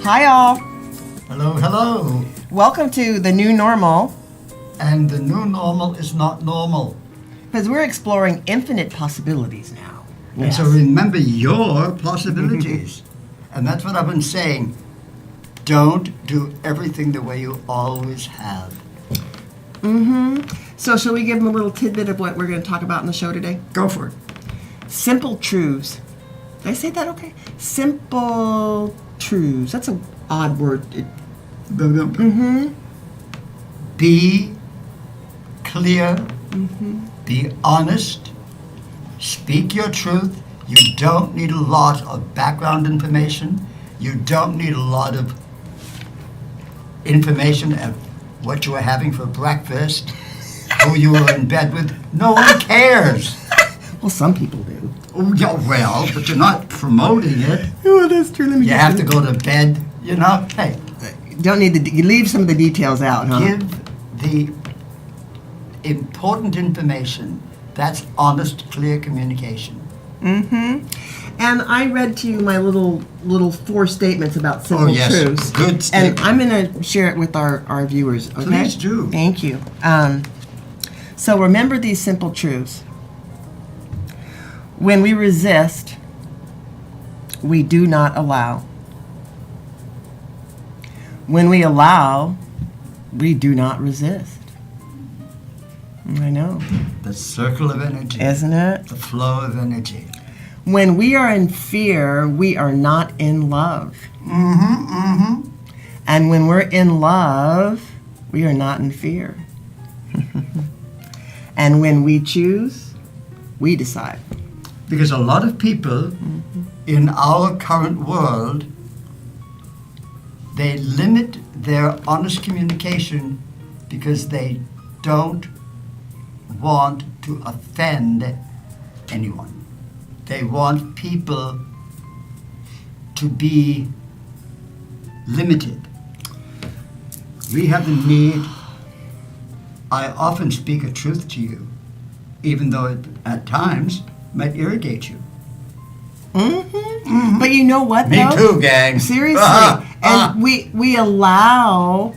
Hi, all. Hello, hello. Welcome to the new normal. And the new normal is not normal. Because we're exploring infinite possibilities now. And so remember your possibilities. And that's what I've been saying. Don't do everything the way you always have. So shall we give them a little tidbit of what we're going to talk about in the show today? Go for it. Simple truths. Did I say that okay? Simple truths. That's an odd word. Be clear. Be honest. Speak your truth. You don't need a lot of background information. You don't need a lot of information of what you were having for breakfast, who you were in bed with. No one cares. Well, some people do. Oh, yeah, well, but you're not promoting it. Oh, that's true. Let me You have to go to bed, you know. Hey, Don't need you leave some of the details out, huh? give the important information. That's honest, clear communication. And I read to you my little 4 statements about simple truths. Good And statement. I'm going to share it with our viewers, okay? Please do. Thank you. So remember these simple truths. When we resist, we do not allow. When we allow, we do not resist. I know. The circle of energy. Isn't it? The flow of energy. When we are in fear, we are not in love. And when we're in love, we are not in fear. And when we choose, we decide. Because a lot of people in our current world, they limit their honest communication because they don't want to offend anyone. They want people to be limited. We have the need. I often speak a truth to you, even though it at times might irritate you. But you know what, Me though? too, gang. Seriously. And we allow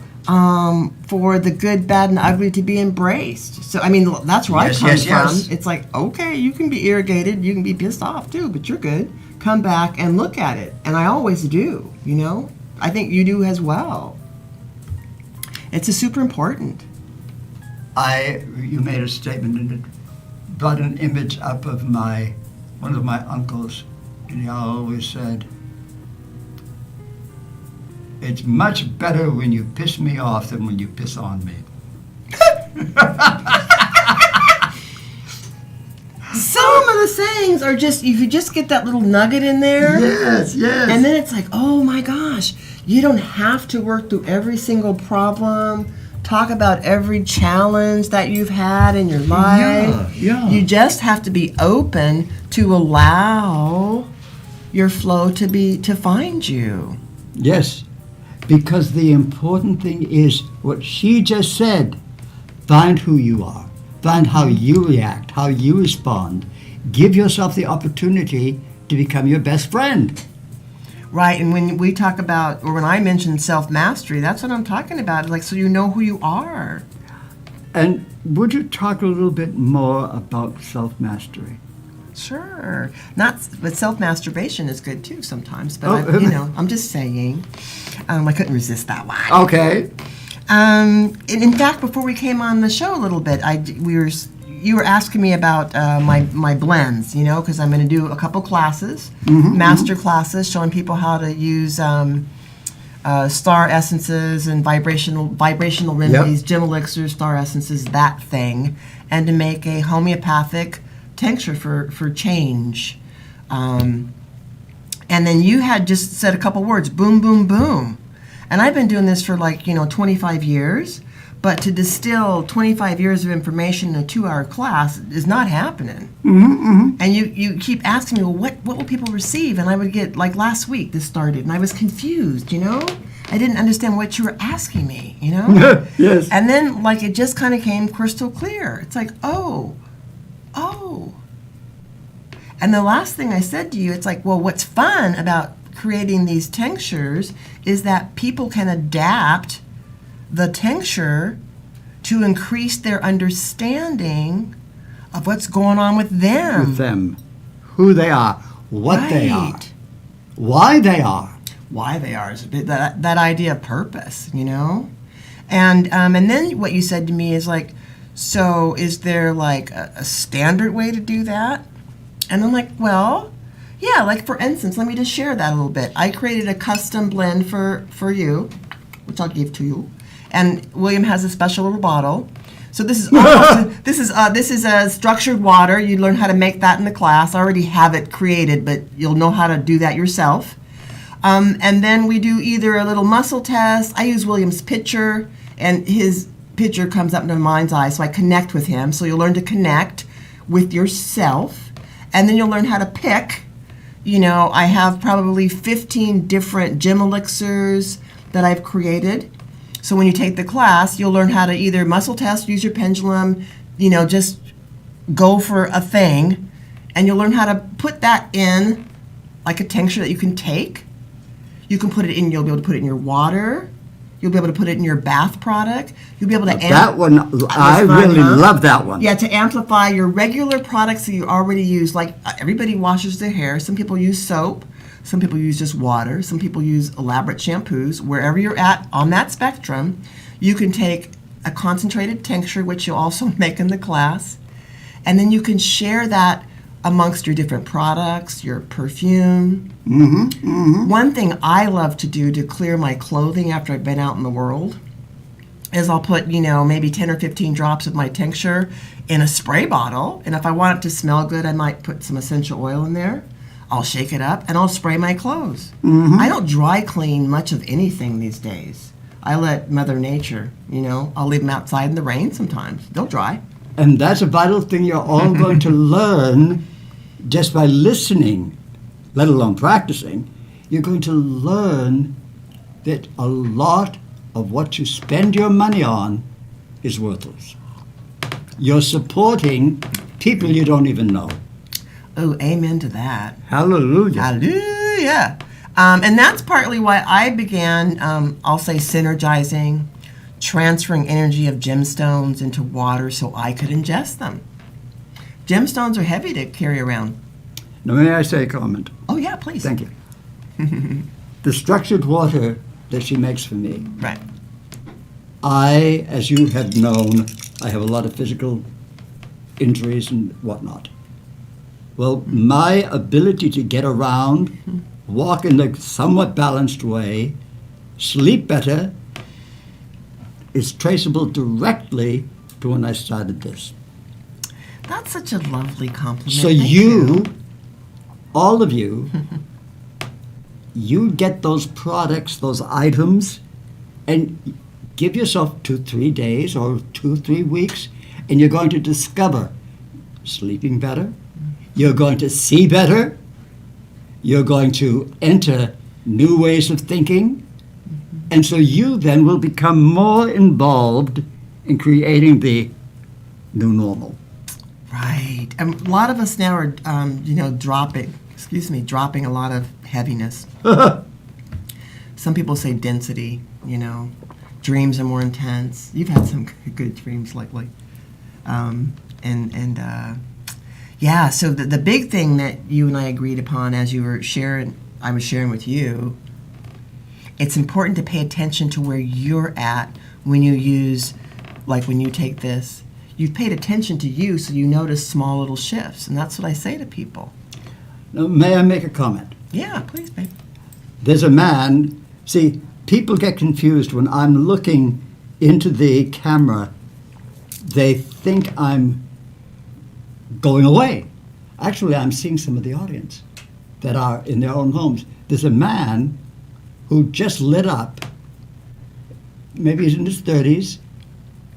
for the good, bad, and ugly to be embraced. So, I mean, that's where I come from. Yes. It's like, okay, you can be irritated, you can be pissed off too, but you're good. Come back and look at it. And I always do, you know? I think you do as well. It's super important. You made a statement and it brought an image up of one of my uncles, and he always said, "It's much better when you piss me off than when you piss on me." Some of the sayings are just, if you just get that little nugget in there. Yes. And then it's like, oh my gosh, you don't have to work through every single problem, talk about every challenge that you've had in your life. Yeah. You just have to be open to allow your flow to find you. Yes, because the important thing is what she just said. Find who you are. Find how you react, how you respond. Give yourself the opportunity to become your best friend. Right, and when we talk about, or when I mention self-mastery, that's what I'm talking about. Like, so you know who you are. And would you talk a little bit more about self-mastery? Sure. But self-masturbation is good too sometimes. But Oh. I'm just saying. I couldn't resist that one. Okay. And in fact, before we came on the show a little bit, you were asking me about my blends, you know, because I'm going to do a couple classes, master classes, showing people how to use star essences and vibrational remedies, gem elixirs, star essences, that thing, and to make a homeopathic tincture for change. And then you had just said a couple words, boom, boom, boom. And I've been doing this for 25 years, but to distill 25 years of information in a 2-hour class is not happening. And you keep asking me, well, what will people receive? And I would get, like last week, this started, and I was confused, you know? I didn't understand what you were asking me, you know? Yes. And then, it just kind of came crystal clear. It's like, oh. And the last thing I said to you, it's like, well, what's fun about creating these tinctures is that people can adapt the tincture to increase their understanding of what's going on with them. With them, who they are, what they are, Right. why they are. Why they are is a bit that idea of purpose, you know? And then what you said to me is like, so is there like a standard way to do that? And I'm like, well, yeah, like for instance, let me just share that a little bit. I created a custom blend for you, which I'll give to you. And William has a special little bottle. So this is this is a structured water. You learn how to make that in the class. I already have it created, but you'll know how to do that yourself. And then we do either a little muscle test. I use William's picture, and his picture comes up into my mind's eye, so I connect with him. So you'll learn to connect with yourself, and then you'll learn how to pick. You know, I have probably 15 different gym elixirs that I've created. So when you take the class, you'll learn how to either muscle test, use your pendulum, you know, just go for a thing, and you'll learn how to put that in like a tincture that you can take. You can put it in, you'll be able to put it in your water. You'll be able to put it in your bath product. You'll be able to That one, I really love that one. Yeah, to amplify your regular products that you already use. Like everybody washes their hair. Some people use soap. Some people use just water. Some people use elaborate shampoos. Wherever you're at on that spectrum, you can take a concentrated tincture, which you'll also make in the class, and then you can share that amongst your different products, your perfume. One thing I love to do to clear my clothing after I've been out in the world is I'll put, you know, maybe 10 or 15 drops of my tincture in a spray bottle, and if I want it to smell good, I might put some essential oil in there. I'll shake it up, and I'll spray my clothes. I don't dry clean much of anything these days. I let Mother Nature, you know, I'll leave them outside in the rain sometimes. They'll dry. And that's a vital thing you're all going to learn just by listening, let alone practicing. You're going to learn that a lot of what you spend your money on is worthless. You're supporting people you don't even know. Oh, amen to that. Hallelujah. Hallelujah. And that's partly why I began, I'll say, synergizing, transferring energy of gemstones into water so I could ingest them. Gemstones are heavy to carry around. Now, may I say a comment? Oh, yeah, please. Thank you. The structured water that she makes for me, Right. I, as you have known, I have a lot of physical injuries and whatnot. Well, my ability to get around, walk in a somewhat balanced way, sleep better, is traceable directly to when I started this. That's such a lovely compliment. So Thank you, all of you, you get those products, those items, and give yourself 2-3 days or 2-3 weeks, and you're going to discover sleeping better, you're going to see better, you're going to enter new ways of thinking, and so you then will become more involved in creating the new normal. Right. A lot of us now are, dropping a lot of heaviness. Some people say density, you know. Dreams are more intense. You've had some good dreams lately. Yeah, so the big thing that you and I agreed upon as you were sharing, I was sharing with you, it's important to pay attention to where you're at when you use, like when you take this. You've paid attention to you, so you notice small little shifts, and that's what I say to people. Now, may I make a comment? Yeah, please, babe. There's a man, see, people get confused when I'm looking into the camera. They think I'm going away. Actually, I'm seeing some of the audience that are in their own homes. There's a man who just lit up, maybe he's in his 30s,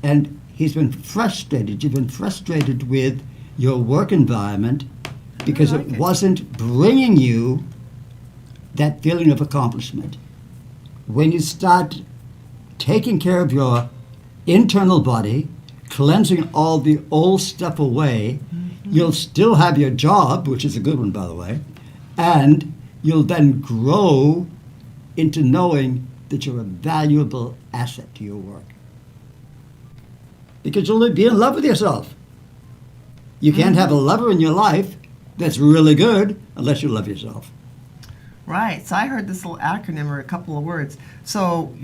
and he's been frustrated. You've been frustrated with your work environment because it wasn't bringing you that feeling of accomplishment. When you start taking care of your internal body, cleansing all the old stuff away, you'll still have your job, which is a good one, by the way, and you'll then grow into knowing that you're a valuable asset to your work. Because you'll be in love with yourself. You can't have a lover in your life that's really good unless you love yourself. Right. So I heard this little acronym or a couple of words. So,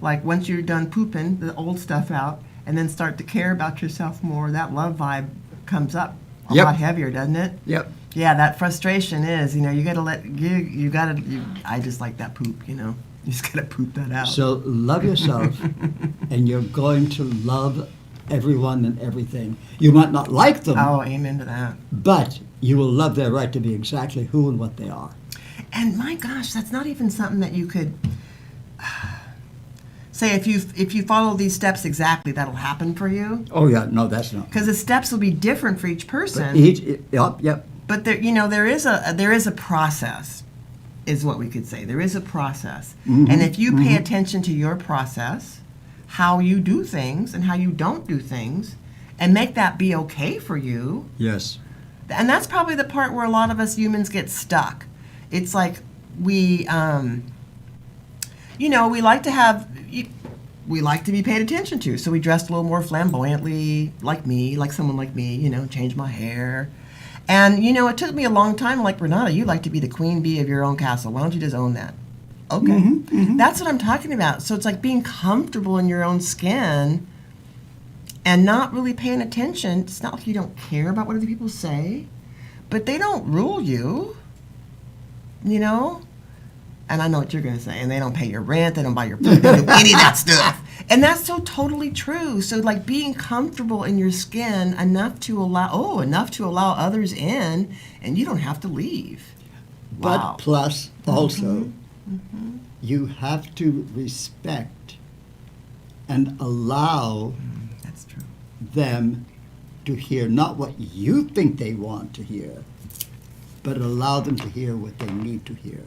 like once you're done pooping the old stuff out and then start to care about yourself more, that love vibe comes up a Yep. lot heavier, doesn't it? Yep. Yeah, that frustration is, you got to I just like that poop, You just got to poop that out. So love yourself, and you're going to love everyone and everything. You might not like them, Oh, amen to that. but you will love their right to be exactly who and what they are. And my gosh, that's not even something that you could say if you follow these steps exactly, that'll happen for you. Oh yeah, no, that's not. Because the steps will be different for each person. Yep. But there is a process, is what we could say. There is a process, and if you pay attention to your process, how you do things and how you don't do things, and make that be okay for you. Yes. And that's probably the part where a lot of us humans get stuck. It's like we like to have, we like to be paid attention to. So we dress a little more flamboyantly, like someone like me, change my hair. And, it took me a long time, like Renata, you like to be the queen bee of your own castle. Why don't you just own that? Okay. That's what I'm talking about. So it's like being comfortable in your own skin and not really paying attention. It's not like you don't care about what other people say, but they don't rule you. And I know what you're going to say. And they don't pay your rent. They don't buy your food. They don't do any of that stuff. And that's so totally true. So like being comfortable in your skin enough to allow others in, and you don't have to leave. But Wow. plus also, you have to respect and allow That's true. them to hear not what you think they want to hear, but allow them to hear what they need to hear.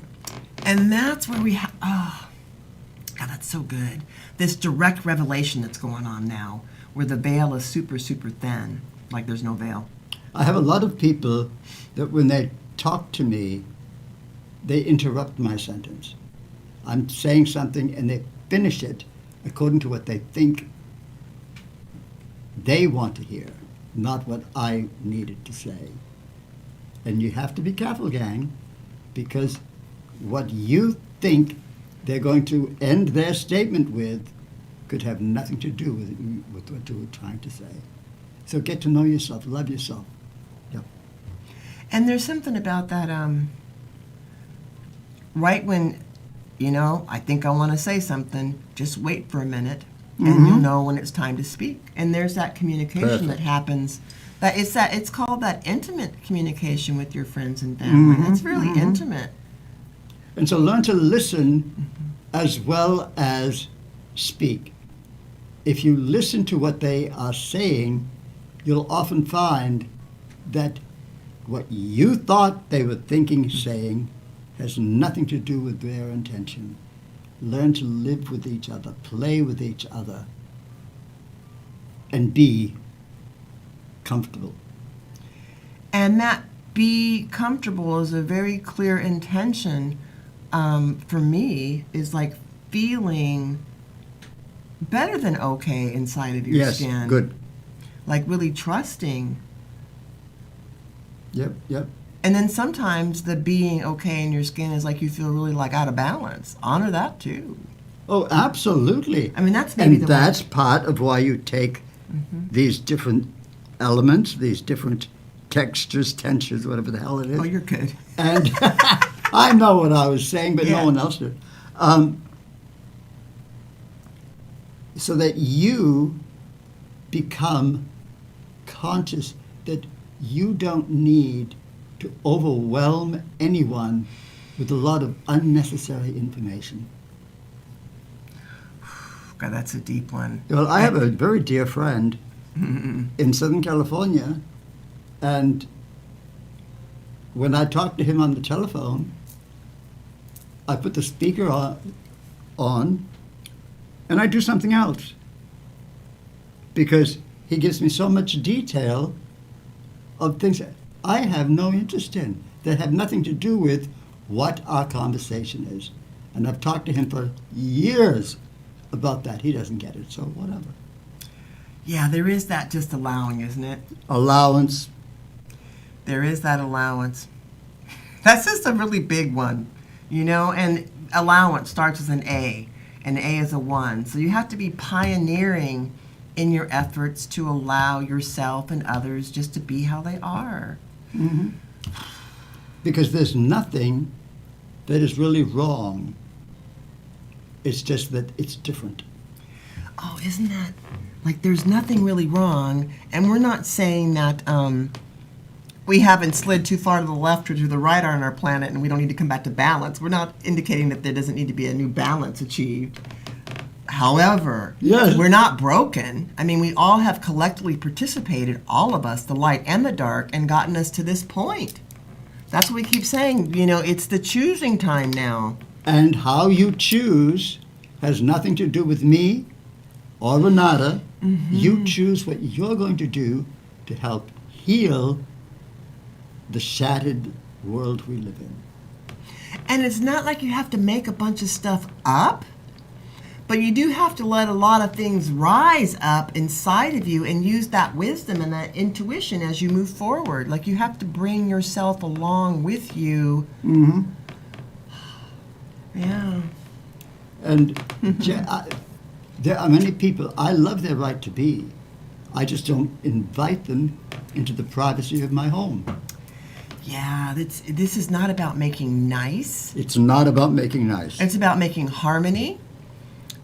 And that's where we have, God, that's so good. This direct revelation that's going on now, where the veil is super, super thin, like there's no veil. I have a lot of people that when they talk to me, they interrupt my sentence. I'm saying something and they finish it according to what they think they want to hear, not what I needed to say. And you have to be careful, gang, because what you think they're going to end their statement with could have nothing to do with what you were trying to say. So get to know yourself, love yourself. Yep. And there's something about that, right when, I think I want to say something, just wait for a minute, and you'll know when it's time to speak. And there's that communication that happens. It's called that intimate communication with your friends and family. It's really intimate. And so learn to listen as well as speak. If you listen to what they are saying, you'll often find that what you thought they were thinking, saying, has nothing to do with their intention. Learn to live with each other, play with each other, and be comfortable. And that be comfortable is a very clear intention for me, is like feeling better than okay inside of your skin. Yes, good. Like really trusting. Yep. And then sometimes the being okay in your skin is like you feel really like out of balance. Honor that too. Oh, absolutely. I mean, that's maybe and that's part of why you take these different elements, these different textures, tensions, whatever the hell it is. Oh, you're good. And I know what I was saying, but Yeah. no one else did. So that you become conscious that you don't need to overwhelm anyone with a lot of unnecessary information. God, that's a deep one. Well, I have a very dear friend in Southern California, and when I talk to him on the telephone, I put the speaker on and I do something else because he gives me so much detail of things that I have no interest in, that have nothing to do with what our conversation is. And I've talked to him for years about that. He doesn't get it, so whatever. Yeah, there is that just allowing, isn't it? Allowance. There is that allowance. That's just a really big one, you know, and allowance starts with an A, and A is a 1. So you have to be pioneering in your efforts to allow yourself and others just to be how they are. Mm-hmm. Because there's nothing that is really wrong. It's just that it's different. Oh, isn't that, like, there's nothing really wrong, and we're not saying that we haven't slid too far to the left or to the right on our planet and we don't need to come back to balance. We're not indicating that there doesn't need to be a new balance achieved. However, yes, we're not broken. I mean, we all have collectively participated, all of us, the light and the dark, and gotten us to this point. That's what we keep saying. You know, it's the choosing time now. And how you choose has nothing to do with me or Renata. Mm-hmm. You choose what you're going to do to help heal the shattered world we live in. And it's not like you have to make a bunch of stuff up, but you do have to let a lot of things rise up inside of you and use that wisdom and that intuition as you move forward. Like, you have to bring yourself along with you. Mm-hmm. Yeah. And there are many people, I love their right to be. I just don't invite them into the privacy of my home. Yeah, this is not about making nice. It's not about making nice. It's about making harmony.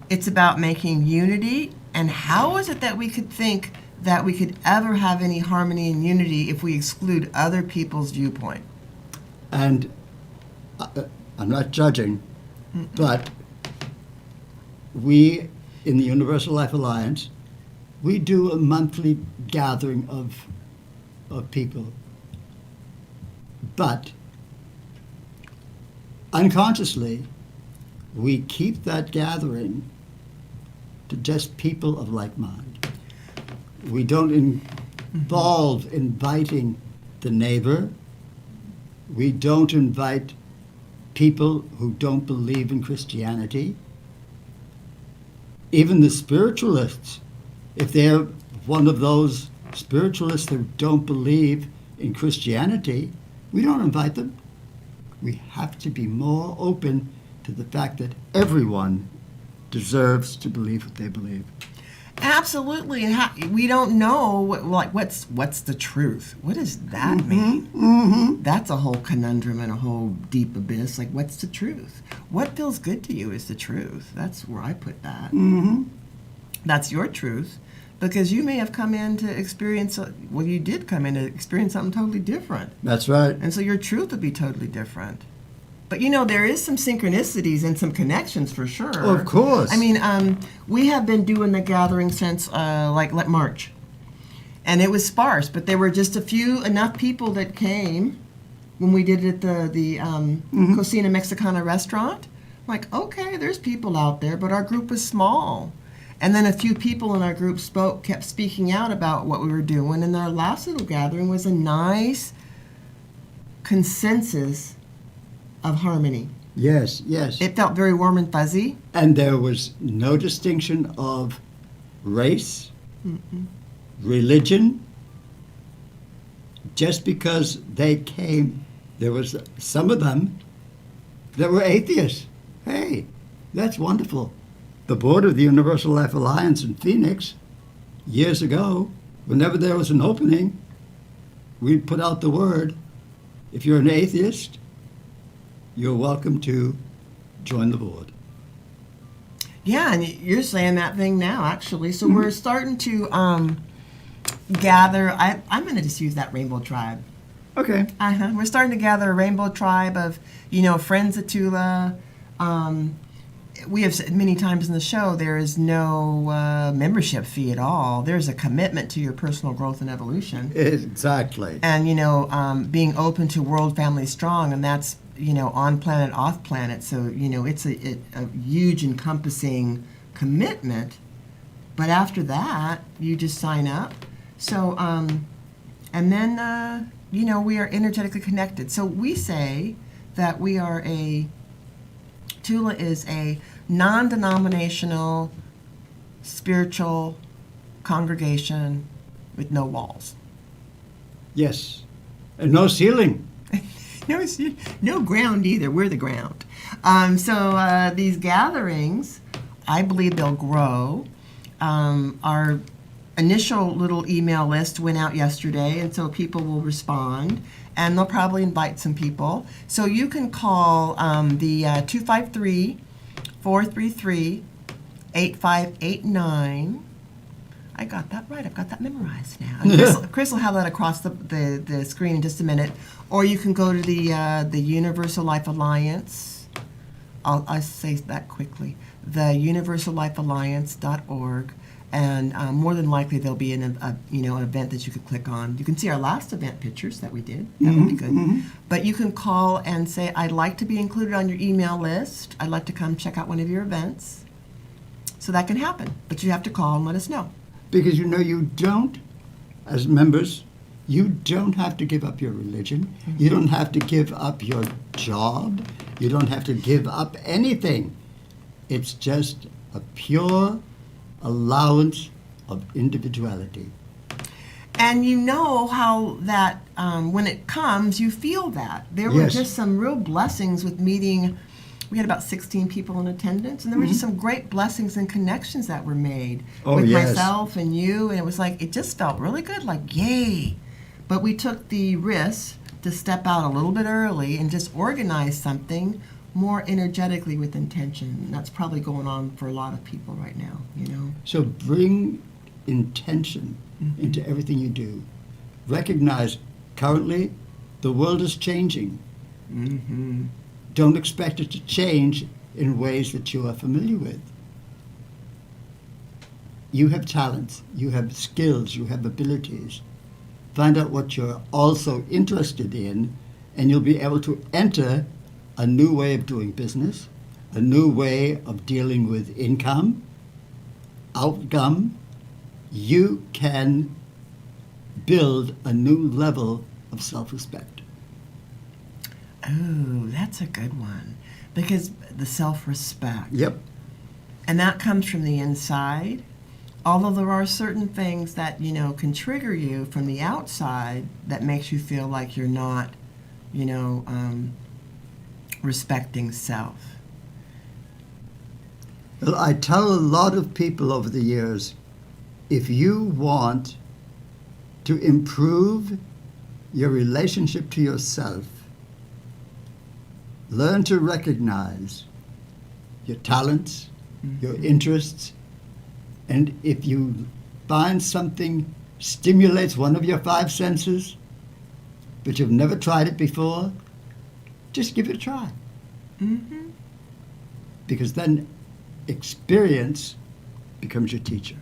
It's about making unity. And how is it that we could think that we could ever have any harmony and unity if we exclude other people's viewpoint? And I'm not judging, but we, in the Universal Life Alliance, we do a monthly gathering of people. But unconsciously, we keep that gathering to just people of like mind. We don't involve inviting the neighbor. We don't invite people who don't believe in Christianity. Even the spiritualists, if they're one of those spiritualists who don't believe in Christianity, we don't invite them. We have to be more open to the fact that everyone deserves to believe what they believe. Absolutely. And we don't know what's the truth. What does that mean? Mm-hmm. That's a whole conundrum and a whole deep abyss. Like, what's the truth? What feels good to you is the truth. That's where I put that. Mm-hmm. That's your truth. Because you may have come in to experience, you did come in to experience something totally different. That's right. And so your truth would be totally different. But, you know, there is some synchronicities and some connections for sure. Of course. I mean, we have been doing the gathering since, like March. And it was sparse, but there were just enough people that came when we did it at the Cocina Mexicana restaurant. Like, okay, there's people out there, but our group was small. And then a few people in our group kept speaking out about what we were doing. And our last little gathering was a nice consensus of harmony. Yes, yes. It felt very warm and fuzzy. And there was no distinction of race, religion. Just because they came, there was some of them that were atheists. Hey, that's wonderful. The board of the Universal Life Alliance in Phoenix, years ago, whenever there was an opening, we'd put out the word, if you're an atheist, you're welcome to join the board. Yeah, and you're saying that thing now, actually. So we're starting to gather. I'm going to just use that Rainbow Tribe. Okay. We're starting to gather a Rainbow Tribe of, friends at Tula. We have said many times in the show, there is no membership fee at all. There's a commitment to your personal growth and evolution. Exactly. And, being open to World Family Strong, and that's, on planet, off planet. So, it's a huge encompassing commitment. But after that, you just sign up. So, and then, we are energetically connected. So we say that Tula is a non-denominational spiritual congregation with no walls. Yes. And no ceiling. No ground either. We're the ground. So these gatherings, I believe they'll grow. Our initial little email list went out yesterday, and so people will respond, and they'll probably invite some people. So you can call the 253-433-8589. I got that right. I've got that memorized now. And Chris will have that across the screen in just a minute. Or you can go to the Universal Life Alliance. I'll say that quickly. The universallifealliance.org. And more than likely there'll be an event that you could click on. You can see our last event pictures that we did. That would be good. Mm-hmm. But you can call and say, I'd like to be included on your email list. I'd like to come check out one of your events. So that can happen. But you have to call and let us know. Because you don't, as members, you don't have to give up your religion. Mm-hmm. You don't have to give up your job. You don't have to give up anything. It's just a pure allowance of individuality. And you know how that when it comes, you feel that. There were just some real blessings with meeting. We had about 16 people in attendance, and there were just some great blessings and connections that were made with myself and you, and it was like, it just felt really good, like, yay. But we took the risk to step out a little bit early and just organize something more energetically with intention. And that's probably going on for a lot of people right now, So bring intention into everything you do. Recognize currently the world is changing. Mm-hmm. Don't expect it to change in ways that you are familiar with. You have talents, you have skills, you have abilities. Find out what you're also interested in, and you'll be able to enter a new way of doing business, a new way of dealing with income, outcome. You can build a new level of self-respect. Oh, that's a good one. Because the self-respect. Yep. And that comes from the inside. Although there are certain things that, can trigger you from the outside that makes you feel like you're not, respecting self. Well, I tell a lot of people over the years, if you want to improve your relationship to yourself, learn to recognize your talents, your interests, and if you find something stimulates one of your five senses, but you've never tried it before, just give it a try. Mm-hmm. Because then experience becomes your teacher.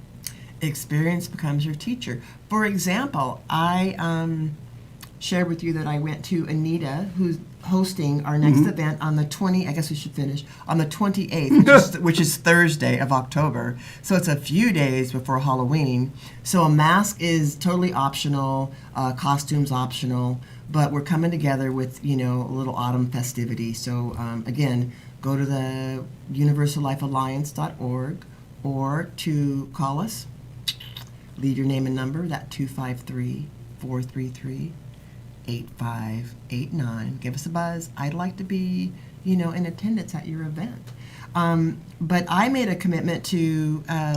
Experience becomes your teacher. For example, I shared with you that I went to Anita, who's hosting our next event on the 28th, which is Thursday of October. So it's a few days before Halloween. So a mask is totally optional, costumes optional, but we're coming together with, a little autumn festivity. So again, go to the universallifealliance.org or to call us, leave your name and number, that 253-433-8589. Give us a buzz. I'd like to be, in attendance at your event. But I made a commitment to I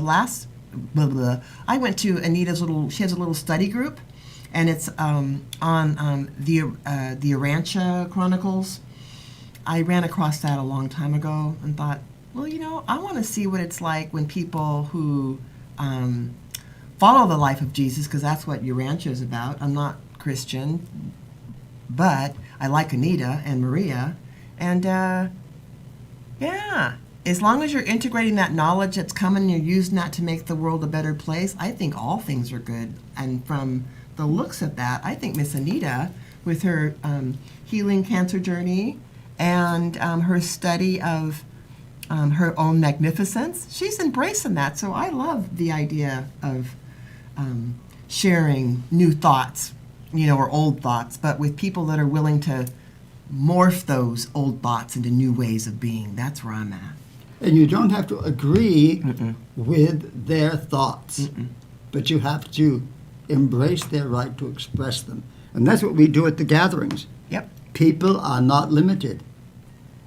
went to Anita's she has a little study group, and it's on the Arancha Chronicles. I ran across that a long time ago and thought, well, I want to see what it's like when people who follow the life of Jesus, because that's what Urantia is about. I'm not Christian, but I like Anita and Maria, and as long as you're integrating that knowledge that's coming and you're using that to make the world a better place, I think all things are good. And from the looks of that, I think Miss Anita, with her healing cancer journey and her study of her own magnificence, she's embracing that. So I love the idea of sharing new thoughts, or old thoughts, but with people that are willing to morph those old thoughts into new ways of being. That's where I'm at. And you don't have to agree with their thoughts, but you have to embrace their right to express them. And that's what we do at the gatherings. Yep. People are not limited.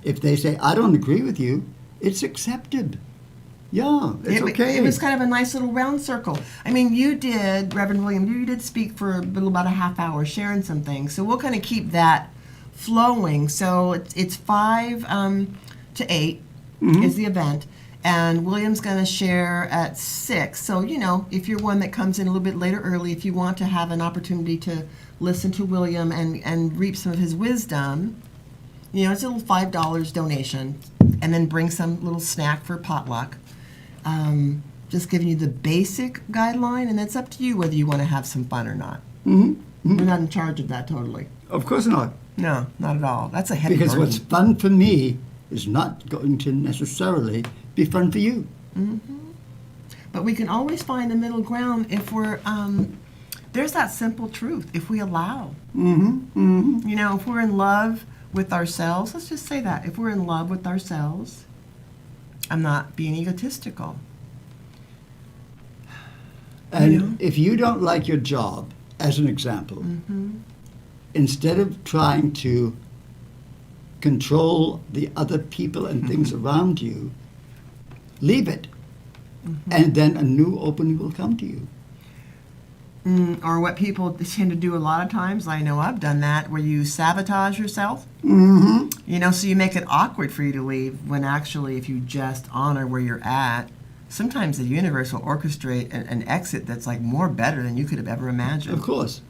If they say, I don't agree with you, it's accepted. Yeah, it's okay. It was kind of a nice little round circle. I mean, you did, Reverend William, you did speak for about a half hour sharing some things. So we'll kind of keep that flowing. So it's 5 to 8 is the event. And William's going to share at 6. So, if you're one that comes in a little bit later early, if you want to have an opportunity to listen to William and reap some of his wisdom, it's a little $5 donation. And then bring some little snack for potluck. Just giving you the basic guideline, and it's up to you whether you want to have some fun or not. We're not in charge of that totally. Of course not. No, not at all. That's a heavy Because burden. what's fun for me is not going to necessarily be fun for you. But we can always find a middle ground if we're, there's that simple truth, if we allow. If we're in love with ourselves, let's just say that. If we're in love with ourselves, I'm not being egotistical. And if you don't like your job, as an example, instead of trying to control the other people and things around you, leave it. And then a new opening will come to you. Or what people tend to do a lot of times, I know I've done that, where you sabotage yourself. So you make it awkward for you to leave, when actually if you just honor where you're at, sometimes the universe will orchestrate an exit that's like more better than you could have ever imagined. Of course.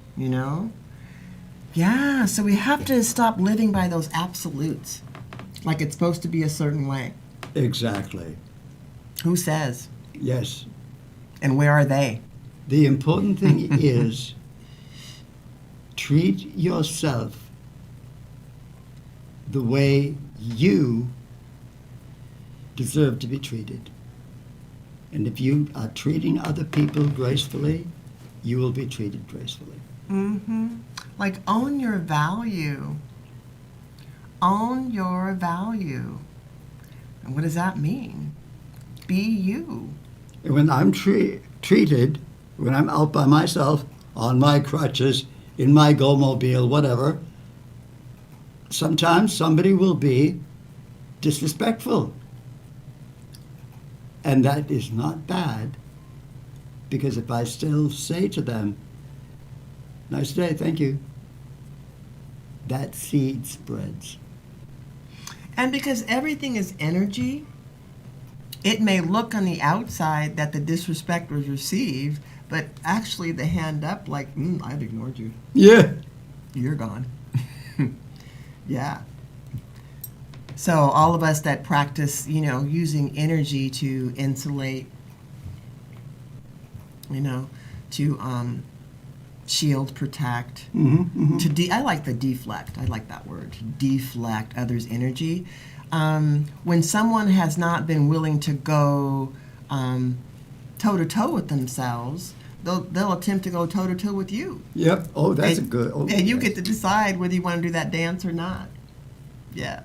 Yeah, so we have to stop living by those absolutes, like it's supposed to be a certain way. Exactly. Who says? Yes. And where are they? The important thing is treat yourself the way you deserve to be treated. And if you are treating other people gracefully, you will be treated gracefully. Like, own your value. Own your value. And what does that mean? Be you. And when I'm treated, when I'm out by myself, on my crutches, in my go-mobile, whatever, sometimes somebody will be disrespectful. And that is not bad, because if I still say to them, nice day, thank you, that seed spreads. And because everything is energy, it may look on the outside that the disrespect was received, but actually the hand up like, I've ignored you. Yeah. You're gone. Yeah. So all of us that practice, using energy to insulate, to shield, protect, I like the deflect. I like that word, to deflect others' energy. When someone has not been willing to go toe-to-toe with themselves, they'll attempt to go toe-to-toe with you. Yep. Oh, that's a good. Oh, and you yes. get to decide whether you want to do that dance or not. Yeah.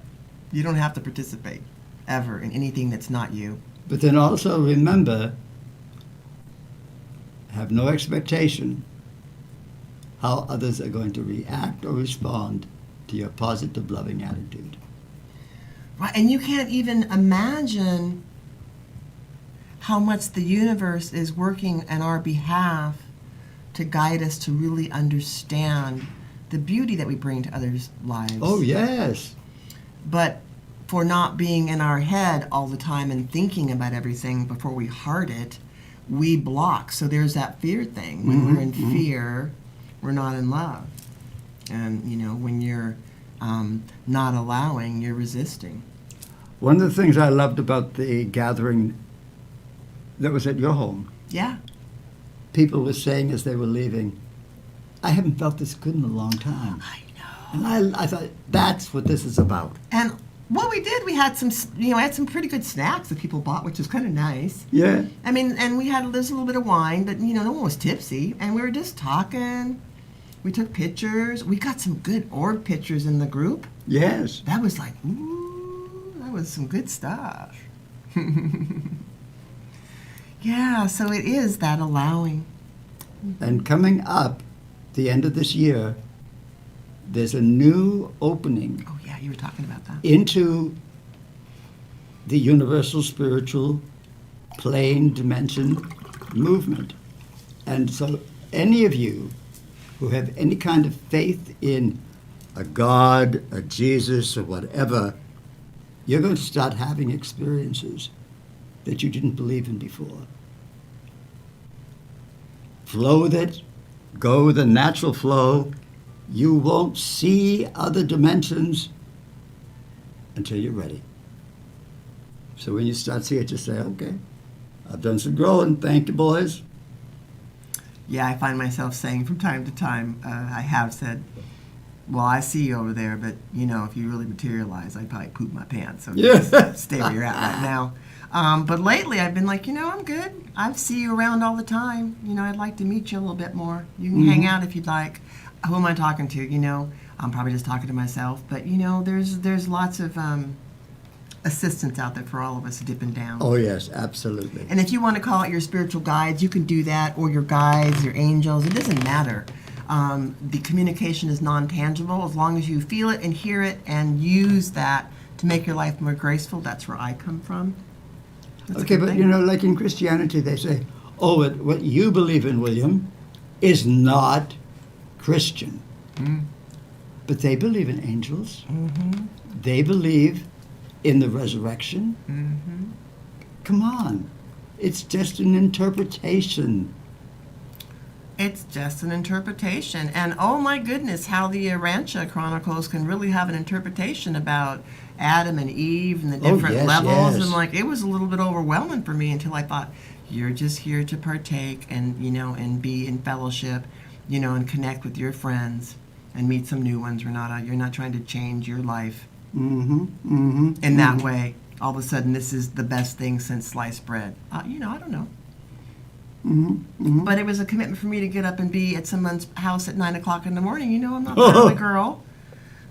You don't have to participate ever in anything that's not you. But then also remember, have no expectation how others are going to react or respond to your positive, loving attitude. Right, and you can't even imagine how much the universe is working on our behalf to guide us to really understand the beauty that we bring to others' lives. Oh, yes. But for not being in our head all the time and thinking about everything before we heart it, we block. So there's that fear thing. When we're in fear, we're not in love. And, when you're not allowing, you're resisting. One of the things I loved about the gathering that was at your home, Yeah. people were saying as they were leaving, I haven't felt this good in a long time. I know. And I thought, that's what this is about. And what we did, we had some, I had some pretty good snacks that people bought, which was kind of nice. Yeah. I mean, and there's a little bit of wine, but, no one was tipsy. And we were just talking, We took pictures. We got some good orb pictures in the group. Yes. That was like, ooh, that was some good stuff. Yeah, so it is that allowing. And coming up, the end of this year, there's a new opening Oh, yeah, you were talking about that. into the universal spiritual plane dimension movement. And so any of you who have any kind of faith in a God, a Jesus, or whatever, you're going to start having experiences that you didn't believe in before. Flow with it, go with the natural flow. You won't see other dimensions until you're ready. So when you start seeing it, just say, okay, I've done some growing. Thank you, boys. Yeah, I find myself saying from time to time, I have said, well, I see you over there, but, you know, if you really materialize, I'd probably poop my pants. So Yeah. just stay where you're at right now. But lately, I've been like, you know, I'm good. I see you around all the time. You know, I'd like to meet you a little bit more. You can hang out if you'd like. Who am I talking to? You know, I'm probably just talking to myself. But, you know, there's lots of assistance out there for all of us dipping down. Oh, yes, absolutely. And if you want to call it your spiritual guides, you can do that, or your guides, your angels. It doesn't matter. The communication is non-tangible. As long as you feel it and hear it and use that to make your life more graceful, that's where I come from. That's a Okay, good but thing. you know, like in Christianity, they say, oh, what you believe in, William, is not Christian. But they believe in angels. They believe in the resurrection. Come on. It's just an interpretation. It's just an interpretation. And oh my goodness, how the Rancha Chronicles can really have an interpretation about Adam and Eve and the different yes, levels. yes. And like, it was a little bit overwhelming for me until I thought, you're just here to partake and, you know, and be in fellowship, you know, and connect with your friends and meet some new ones, Renata. You're not trying to change your life in that way. All of a sudden, this is the best thing since sliced bread. You know, I don't know. But it was a commitment for me to get up and be at someone's house at 9 o'clock in the morning. You know, I'm not that early girl.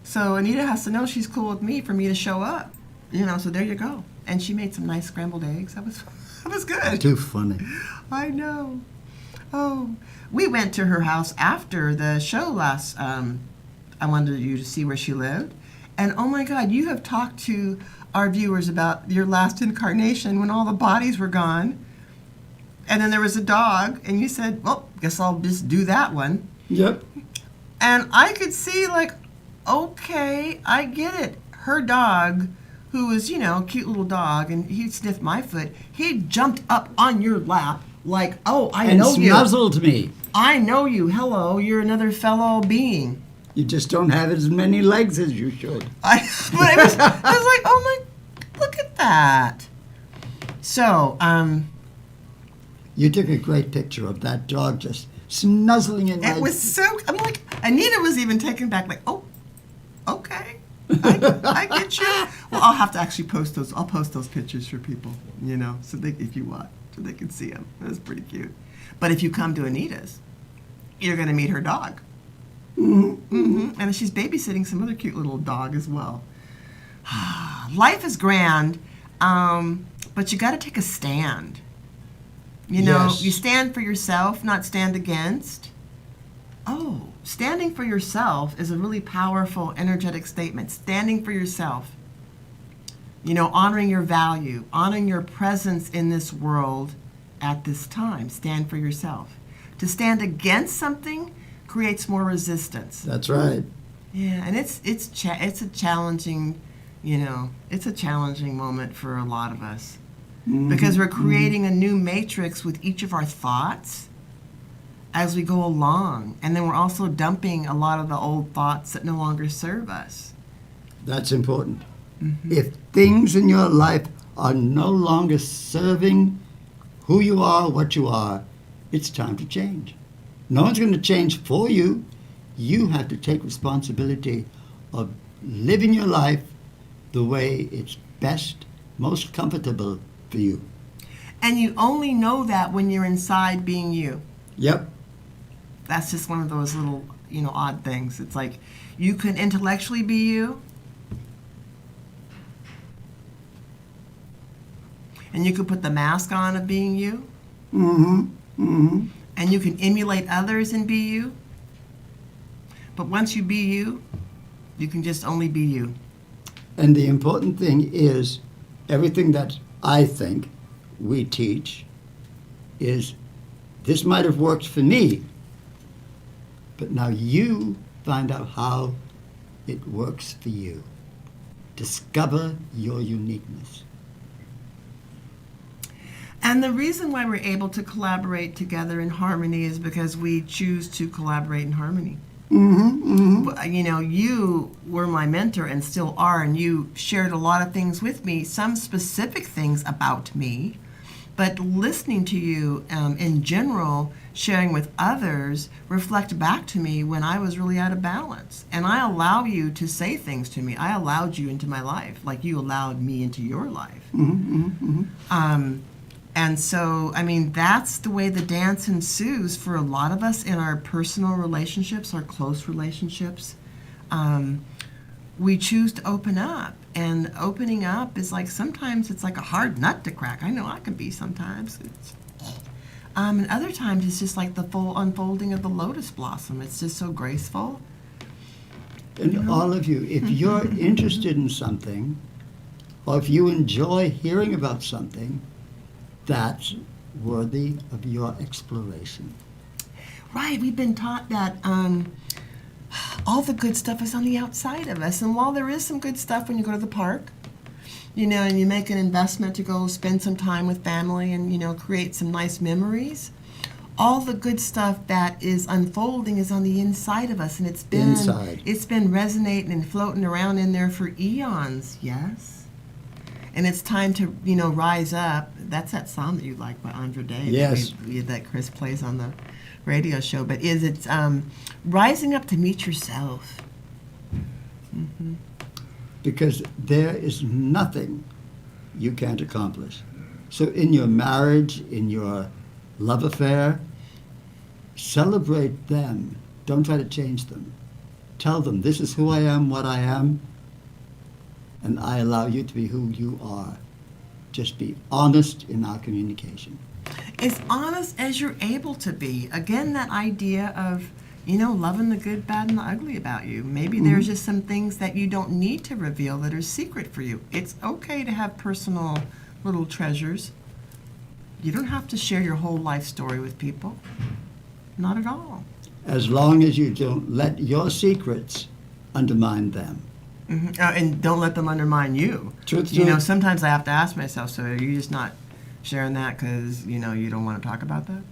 So Anita has to know she's cool with me for me to show up. You know, so there you go. And she made some nice scrambled eggs. That was good. Too funny. I know. Oh, we went to her house after the show last. I wanted you to see where she lived. And oh my God, you have talked to our viewers about your last incarnation when all the bodies were gone. And then there was a dog, and you said, well, guess I'll just do that one. Yep. And I could see, like, okay, I get it. Her dog, who was, you know, a cute little dog, and he sniffed my foot, he jumped up on your lap like, oh, I And know you. snuzzled me. I know you. Hello, you're another fellow being. You just don't have as many legs as you should. But I was like, oh my, look at that. So, You took a great picture of that dog just snuzzling in my... it was so, I'm like, Anita was even taken back, like, oh, okay. I get you. Well, I'll have to actually post those. I'll post those pictures for people, you know, so they, if you want, so they can see them. It was pretty cute. But if you come to Anita's, you're going to meet her dog. And she's babysitting some other cute little dog as well. Life is grand, but you got to take a stand. You know, Yes. you stand for yourself, not stand against. Oh, standing for yourself is a really powerful, energetic statement. Standing for yourself. You know, honoring your value, honoring your presence in this world at this time. Stand for yourself. To stand against something creates more resistance. That's right. Yeah, and it's a challenging, you know, it's a challenging moment for a lot of us. Because we're creating a new matrix with each of our thoughts as we go along. And then we're also dumping a lot of the old thoughts that no longer serve us. That's important. If things in your life are no longer serving who you are, what you are, it's time to change. No one's going to change for you. You have to take responsibility of living your life the way it's best, most comfortable for you. And you only know that when you're inside being you. Yep. That's just one of those little odd things. It's like you can intellectually be you, and you could put the mask on of being you, and you can emulate others and be you. But once you be you, you can just only be you. And the important thing is, everything that I think we teach is, this might have worked for me, but now you find out how it works for you. Discover your uniqueness. And the reason why we're able to collaborate together in harmony is because we choose to collaborate in harmony. You were my mentor and still are, and you shared a lot of things with me, some specific things about me, but listening to you in general, sharing with others, reflect back to me when I was really out of balance. And I allow you to say things to me. I allowed you into my life, like you allowed me into your life. And so, that's the way the dance ensues for a lot of us in our personal relationships, our close relationships. We choose to open up, and opening up is like, sometimes it's like a hard nut to crack. I know I can be sometimes. And other times it's just like the full unfolding of the lotus blossom. It's just so graceful. And all of you, if you're interested in something, or if you enjoy hearing about something, that's worthy of your exploration. Right, we've been taught that all the good stuff is on the outside of us. And while there is some good stuff when you go to the park, and you make an investment to go spend some time with family and, create some nice memories, all the good stuff that is unfolding is on the inside of us. And it's been resonating and floating around in there for eons, yes? And it's time to, rise up. That's that song that you like by Andra Day. Yes. That Chris plays on the radio show. But it's rising up to meet yourself. Because there is nothing you can't accomplish. So in your marriage, in your love affair, celebrate them. Don't try to change them. Tell them, this is who I am, what I am, and I allow you to be who you are. Just be honest in our communication. As honest as you're able to be. Again, that idea of, loving the good, bad, and the ugly about you. Maybe there's just some things that you don't need to reveal that are secret for you. It's okay to have personal little treasures. You don't have to share your whole life story with people. Not at all. As long as you don't let your secrets undermine them. And don't let them undermine you. Truth. Sometimes I have to ask myself, so are you just not sharing that because, you don't want to talk about that?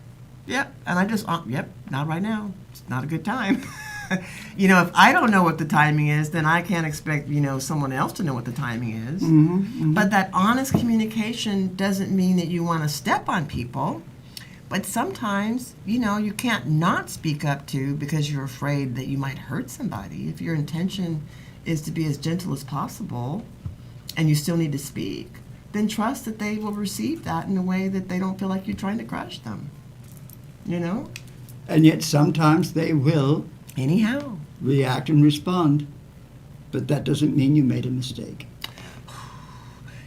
Yep. And I just, not right now. It's not a good time. If I don't know what the timing is, then I can't expect, someone else to know what the timing is. But that honest communication doesn't mean that you want to step on people. But sometimes, you can't not speak up to because you're afraid that you might hurt somebody. If your intention is to be as gentle as possible and you still need to speak, then trust that they will receive that in a way that they don't feel like you're trying to crush them. And yet sometimes they will anyhow react and respond, but that doesn't mean you made a mistake.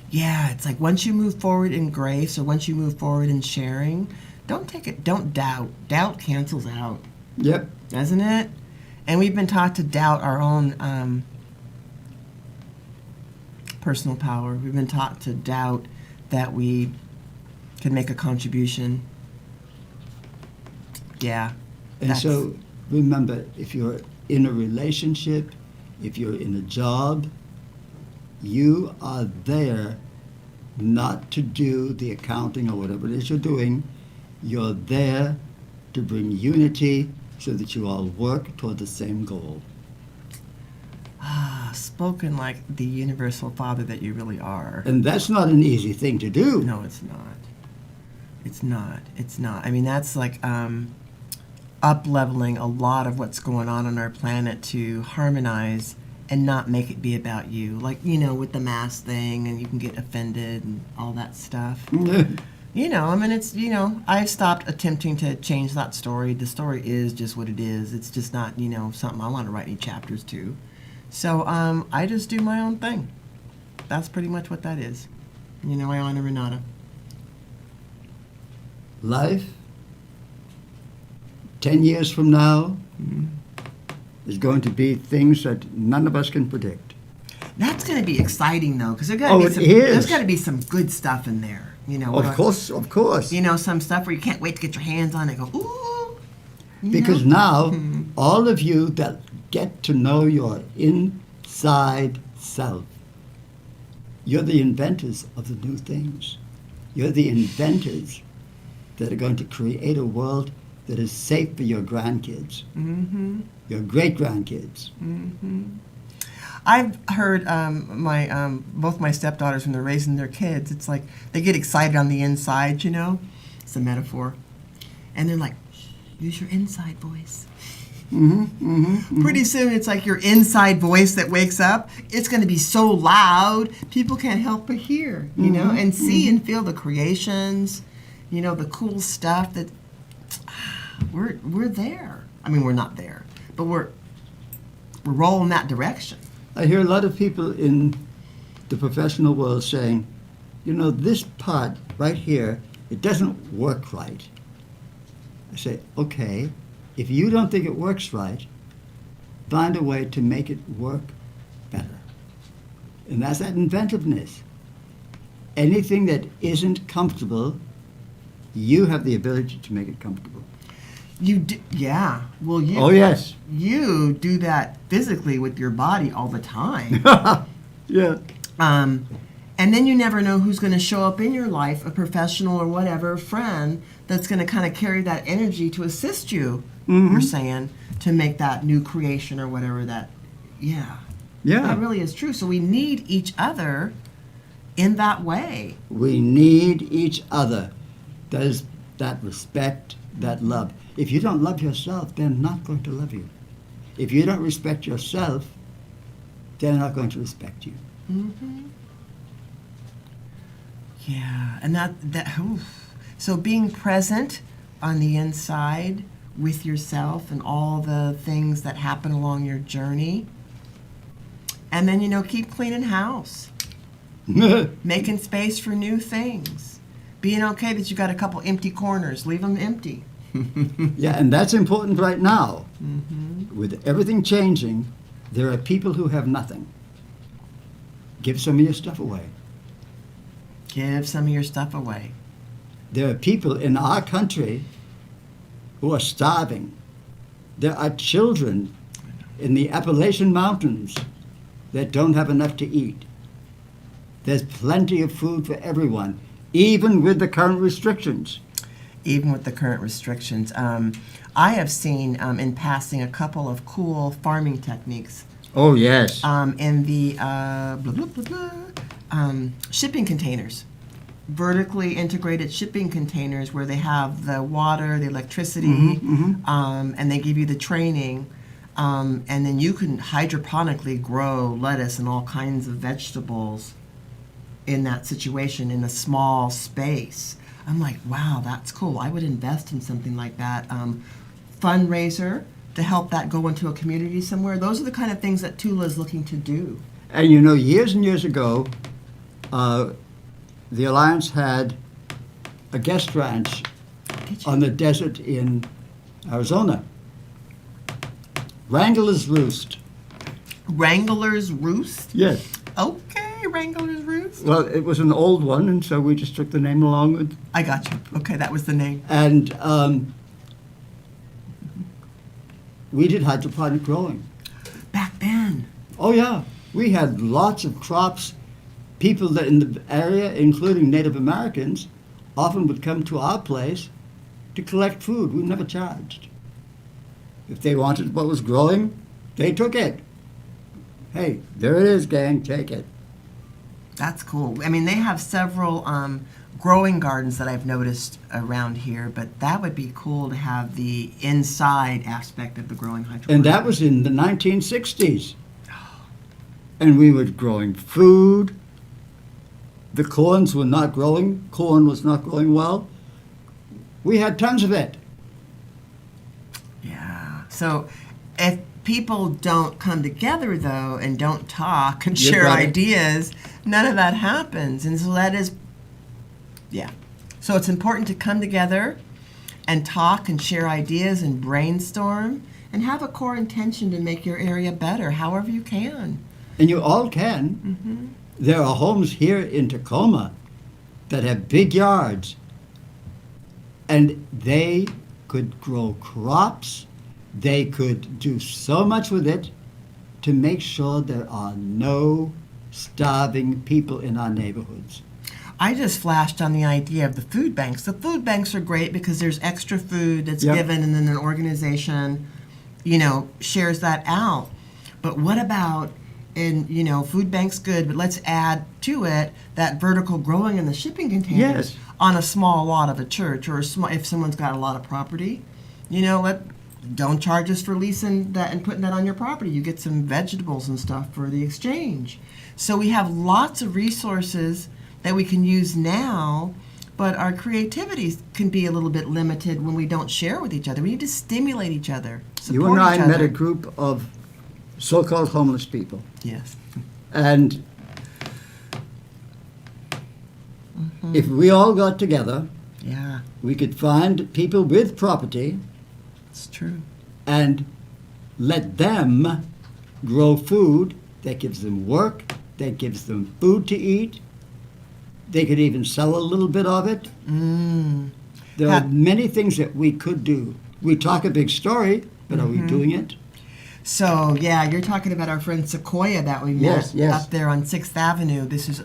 Yeah, it's like once you move forward in grace or once you move forward in sharing, don't doubt. Doubt cancels out. Yep. Doesn't it? And we've been taught to doubt our own personal power. We've been taught to doubt that we can make a contribution. Yeah. And so remember, if you're in a relationship, if you're in a job, you are there not to do the accounting or whatever it is you're doing. You're there to bring unity so that you all work toward the same goal. Spoken like the universal father that you really are. And that's not an easy thing to do. No, it's not. It's not. It's not. That's like up-leveling a lot of what's going on our planet to harmonize and not make it be about you. Like, with the mask thing and you can get offended and all that stuff. I mean, it's, I've stopped attempting to change that story. The story is just what it is. It's just not, something I want to write any chapters to. So I just do my own thing. That's pretty much what that is. I honor Renata. Life, 10 years from now, is going to be things that none of us can predict. That's going to be exciting, though, because is. There's got to be some good stuff in there. Of course. Some stuff where you can't wait to get your hands on it and go, ooh. Because now, all of you that get to know your inside self, you're the inventors of the new things. You're the inventors that are going to create a world that is safe for your grandkids, your great-grandkids. I've heard both my stepdaughters, when they're raising their kids, it's like they get excited on the inside, It's a metaphor. And they're like, use your inside voice. Pretty soon it's like your inside voice that wakes up. It's going to be so loud, people can't help but hear, and see and feel the creations, the cool stuff that we're there. I mean, we're not there, but we're rolling that direction. I hear a lot of people in the professional world saying, this part right here, it doesn't work right. I say, okay, if you don't think it works right, find a way to make it work better. And that's that inventiveness. Anything that isn't comfortable, you have the ability to make it comfortable. You do, yeah. Well, you. Oh, yes. You do that physically with your body all the time. Yeah. And then you never know who's going to show up in your life, a professional or whatever friend that's going to kind of carry that energy to assist you. You're saying to make that new creation or whatever that. Yeah. Yeah. That really is true. So we need each other in that way. We need each other. There's that respect, that love. If you don't love yourself, they're not going to love you. If you don't respect yourself, they're not going to respect you. Yeah, and that so being present on the inside with yourself and all the things that happen along your journey, and then keep cleaning house, making space for new things, being okay that you got a couple empty corners, leave them empty. Yeah, and that's important right now. With everything changing, there are people who have nothing. Give some of your stuff away. Give some of your stuff away. There are people in our country who are starving. There are children in the Appalachian Mountains that don't have enough to eat. There's plenty of food for everyone, even with the current restrictions. Even with the current restrictions. I have seen in passing a couple of cool farming techniques. Oh, yes. In the shipping containers. Vertically integrated shipping containers where they have the water, the electricity, and they give you the training. And then you can hydroponically grow lettuce and all kinds of vegetables in that situation in a small space. I'm like, wow, that's cool. I would invest in something like that. Fundraiser to help that go into a community somewhere. Those are the kind of things that Tula is looking to do. And years and years ago, the Alliance had a guest ranch on the desert in Arizona. Wrangler's Roost. Wrangler's Roost? Yes. Okay, Wrangler's Roost. Well, it was an old one, and so we just took the name along with. I got you. Okay, that was the name. And we did hydroponic growing. Back then. Oh, yeah. We had lots of crops. People that in the area, including Native Americans, often would come to our place to collect food. We never charged. If they wanted what was growing, they took it. Hey, there it is, gang, take it. That's cool. I mean, they have several growing gardens that I've noticed around here, but that would be cool to have the inside aspect of the growing hydroponic. And that was in the 1960s. And we were growing food. the corns were not growing, corn was not growing well, we had tons of it. Yeah. So if people don't come together, though, and don't talk and You share got it. ideas, none of that happens. And so that is, yeah. So it's important to come together and talk and share ideas and brainstorm and have a core intention to make your area better, however you can. And you all can. There are homes here in Tacoma that have big yards, and they could grow crops. They could do so much with it to make sure there are no starving people in our neighborhoods. I just flashed on the idea of the food banks. The food banks are great because there's extra food that's Yep. given, and then an organization, shares that out. But what about, food bank's good, but let's add to it that vertical growing in the shipping containers Yes. on a small lot of a church, or if someone's got a lot of property, don't charge us for leasing that and putting that on your property. You get some vegetables and stuff for the exchange. So we have lots of resources that we can use now, but our creativity can be a little bit limited when we don't share with each other. We need to stimulate each other, support You and I each met other. a group of so-called homeless people, Yes. and if we all got together, Yeah, we could find people with property it's true. and let them grow food that gives them work, that gives them food to eat. They could even sell a little bit of it. There are Ha- many things that we could do. We talk a big story, but are we doing it? So, yeah, you're talking about our friend Sequoia that we met Yes, yes. up there on 6th Avenue. This is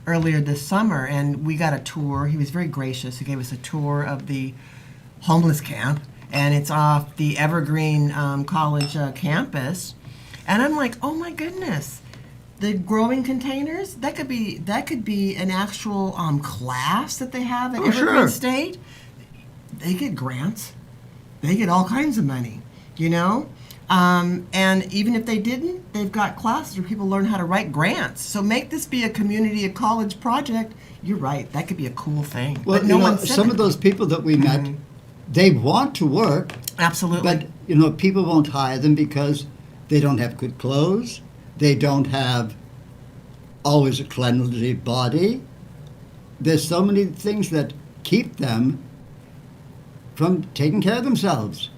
earlier this summer, and we got a tour. He was very gracious. He gave us a tour of the homeless camp, and it's off the Evergreen College campus. And I'm like, oh my goodness, the growing containers, that could be an actual class that they have at Oh, Evergreen sure. State. They get grants. They get all kinds of money, and even if they didn't, they've got classes where people learn how to write grants. So make this be a community, a college project. You're right. That could be a cool thing. Well, but no one said some it. of those people that we met, they want to work, Absolutely. but people won't hire them because they don't have good clothes. They don't have always a cleanly body. There's so many things that keep them from taking care of themselves.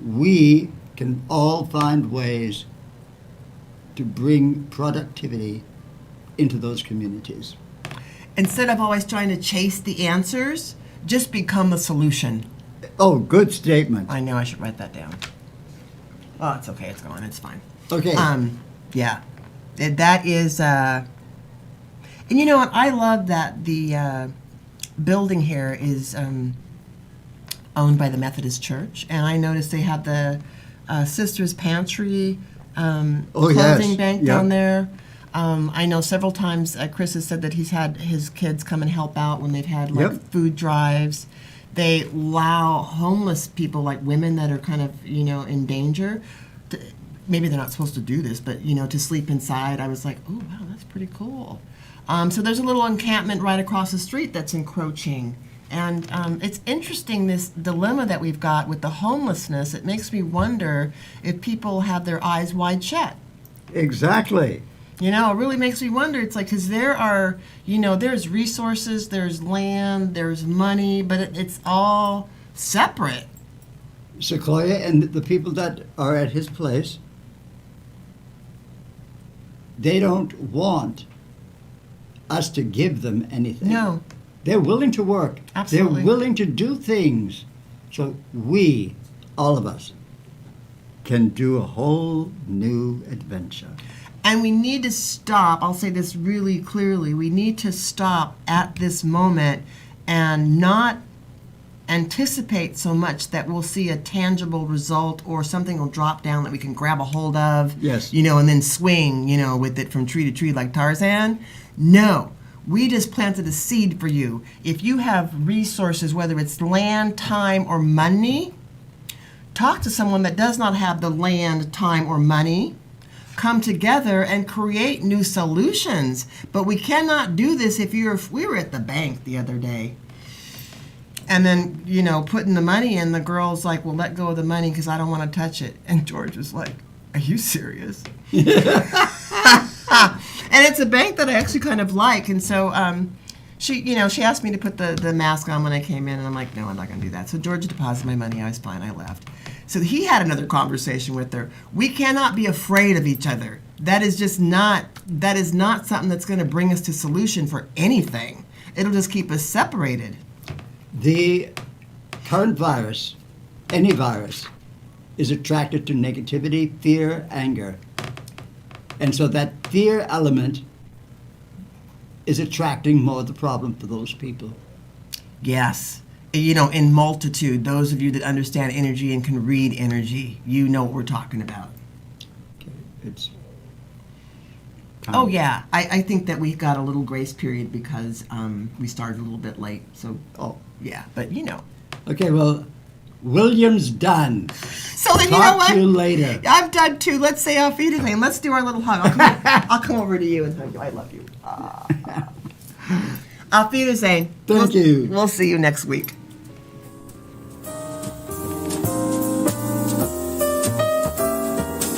We can all find ways to bring productivity into those communities. Instead of always trying to chase the answers, just become the solution. Oh, good statement. I know I should write that down. Oh, it's okay. It's gone. It's fine. Okay. Yeah. That is, and you know what? I love that the building here is owned by the Methodist Church, and I noticed they have the Sisters Pantry clothing yes. bank Yep. down there. I know several times Chris has said that he's had his kids come and help out when they've had like Yep. food drives. They allow homeless people, like women that are kind of in danger. Maybe they're not supposed to do this, but to sleep inside. I was like, oh wow, that's pretty cool. So there's a little encampment right across the street that's encroaching. And it's interesting, this dilemma that we've got with the homelessness. It makes me wonder if people have their eyes wide shut. Exactly. It really makes me wonder. It's like, because there are, there's resources, there's land, there's money, but it's all separate. Sequoia and the people that are at his place, they don't want us to give them anything. No. They're willing to work. Absolutely. They're willing to do things. So we, all of us, can do a whole new adventure. And we need to stop, I'll say this really clearly, we need to stop at this moment and not anticipate so much that we'll see a tangible result or something will drop down that we can grab a hold of, Yes. and then swing, with it from tree to tree like Tarzan. No, we just planted a seed for you. If you have resources, whether it's land, time, or money, talk to someone that does not have the land, time, or money. come together and create new solutions. But we cannot do this if we were at the bank the other day. And then, putting the money in, the girl's like, well, let go of the money because I don't want to touch it. And George was like, are you serious? And it's a bank that I actually kind of like. And so she asked me to put the mask on when I came in. And I'm like, no, I'm not going to do that. So George deposited my money. I was fine. I left. So he had another conversation with her. We cannot be afraid of each other. That is not something that's going to bring us to solution for anything. It'll just keep us separated. The current virus, any virus, is attracted to negativity, fear, anger. And so that fear element is attracting more of the problem for those people. Yes. In multitude, those of you that understand energy and can read energy, you know what we're talking about. Okay, it's Oh, yeah. I think that we got a little grace period because we started a little bit late. So, yeah. But, Okay, well, William's done. So then, you know what? Talk to you later. I'm done, too. Let's say auf Wiedersehen. Let's do our little hug. I'll come over to you and hug you. I love you. Auf Wiedersehen. Thank you. We'll see you next week.